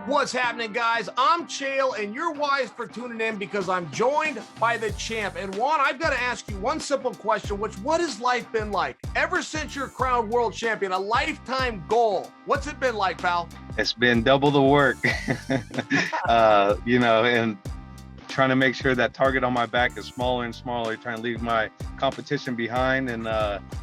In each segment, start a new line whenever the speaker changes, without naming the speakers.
What's happening, guys? I'm Chael, and you're wise for tuning in because I'm joined by the champ. And Juan, I've got to ask you one simple question, what has life been like? Ever since you're crowned world champion, a lifetime goal, what's it been like, pal?
It's been double the work, and trying to make sure that target on my back is smaller and smaller, trying to leave my competition behind and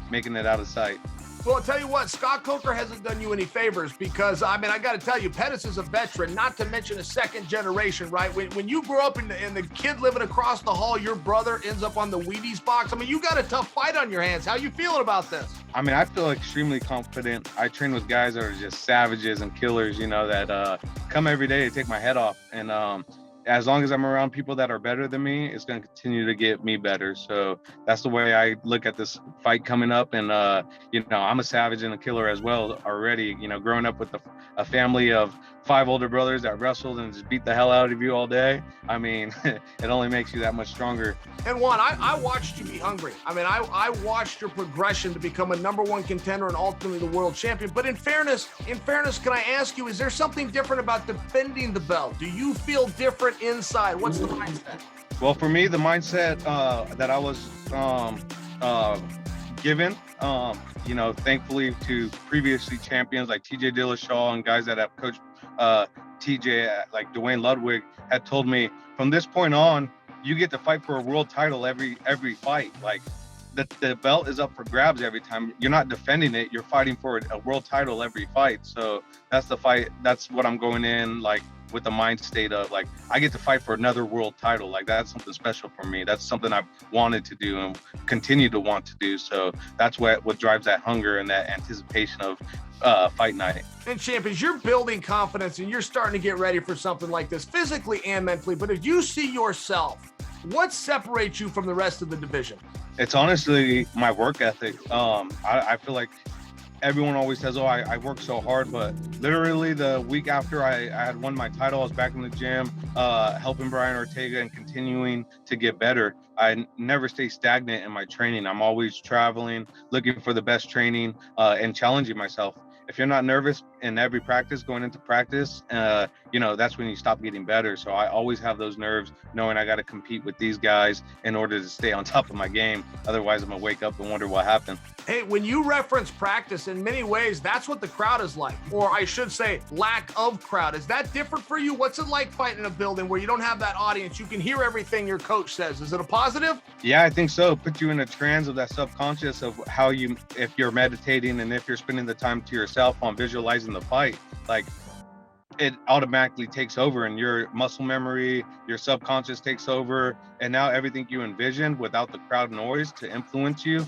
making it out of sight.
Well, I'll tell you what, Scott Coker hasn't done you any favors because, I got to tell you, Pettis is a veteran, not to mention a second generation, right? When you grow up and the kid living across the hall, your brother ends up on the Wheaties box. You got a tough fight on your hands. How you feeling about this?
I feel extremely confident. I train with guys that are just savages and killers, that come every day to take my head off. And as long as I'm around people that are better than me, it's going to continue to get me better. So that's the way I look at this fight coming up. And, I'm a savage and a killer as well already, growing up with a family of 5 older brothers that wrestled and just beat the hell out of you all day. It only makes you that much stronger.
And Juan, I watched you be hungry. I watched your progression to become a #1 contender and ultimately the world champion. But in fairness, can I ask you, is there something different about defending the belt? Do you feel different inside? What's the mindset?
Well, for me, the mindset that I was given, thankfully to previously champions like TJ Dillashaw and guys that have coached TJ, like Dwayne Ludwig, had told me from this point on, you get to fight for a world title every fight. Like the belt is up for grabs every time. You're not defending it, you're fighting for a world title every fight. So that's the fight. That's what I'm going in with the mind state of I get to fight for another world title. That's something special for me. That's something I've wanted to do and continue to want to do. So that's what drives that hunger and that anticipation of fight night.
And champ, as you're building confidence and you're starting to get ready for something like this physically and mentally, but if you see yourself, what separates you from the rest of the division?
It's honestly my work ethic. I feel like everyone always says, oh, I work so hard, but literally the week after I had won my title, I was back in the gym, helping Brian Ortega and continuing to get better. I never stay stagnant in my training. I'm always traveling, looking for the best training, and challenging myself. If you're not nervous in every practice, going into practice, that's when you stop getting better. So I always have those nerves, knowing I got to compete with these guys in order to stay on top of my game. Otherwise, I'm going to wake up and wonder what happened.
Hey, when you reference practice, in many ways, that's what the crowd is like, or I should say lack of crowd. Is that different for you? What's it like fighting in a building where you don't have that audience? You can hear everything your coach says. Is it a positive?
Yeah, I think so. Put you in a trance of that subconscious of how if you're meditating and if you're spending the time to yourself on visualizing the fight, it automatically takes over and your muscle memory, your subconscious takes over. And now everything you envisioned without the crowd noise to influence you,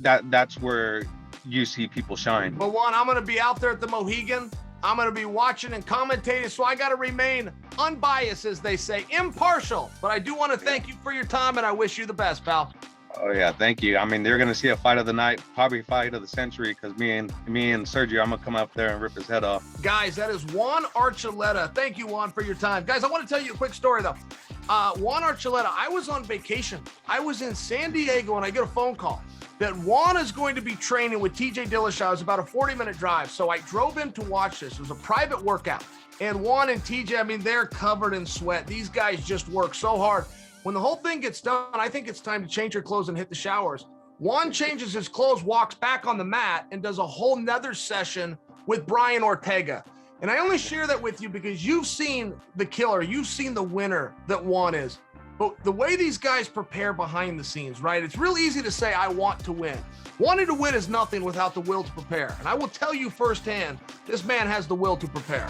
that's where you see people shine.
Well, Juan, I'm going to be out there at the Mohegan. I'm going to be watching and commentating, so I got to remain unbiased, as they say, impartial. But I do want to thank you for your time, and I wish you the best, pal.
Oh yeah, thank you. They're gonna see a fight of the night, probably fight of the century, because me and Sergio, I'm gonna come up there and rip his head off.
Guys, that is Juan Archuleta. Thank you, Juan, for your time. Guys, I want to tell you a quick story though. Juan Archuleta, I was on vacation. I was in San Diego and I get a phone call that Juan is going to be training with TJ Dillashaw. It was about a 40-minute drive. So I drove in to watch this. It was a private workout. And Juan and TJ, they're covered in sweat. These guys just work so hard. When the whole thing gets done, I think it's time to change your clothes and hit the showers. Juan changes his clothes, walks back on the mat, and does a whole nother session with Brian Ortega. And I only share that with you because you've seen the killer, you've seen the winner that Juan is. But the way these guys prepare behind the scenes, right? It's real easy to say, I want to win. Wanting to win is nothing without the will to prepare. And I will tell you firsthand, this man has the will to prepare.